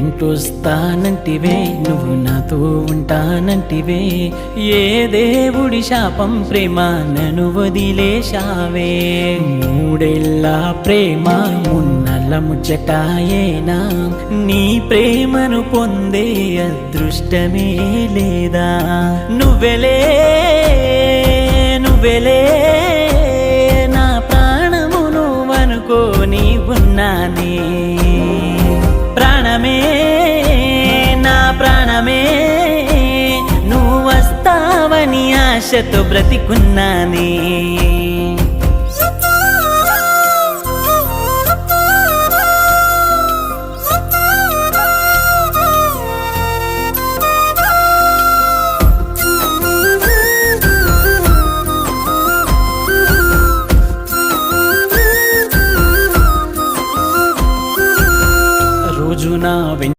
వెంటొస్తానంటివే నువ్వు నాతో ఉంటానంటివే ఏ దేవుడి శాపం ప్రేమ నన్ను వదిలేశావే మూడేళ్ళ ప్రేమ మున్నల ముచ్చటాయేనా నీ ప్రేమను పొందే అదృష్టమే లేదా నువ్వెలే నువ్వెలే నా ప్రాణమును అనుకోని ఉన్నానే ప్రాణమే నా ప్రాణమే నువ్వు వస్తావని ఆశతో బ్రతికున్నానే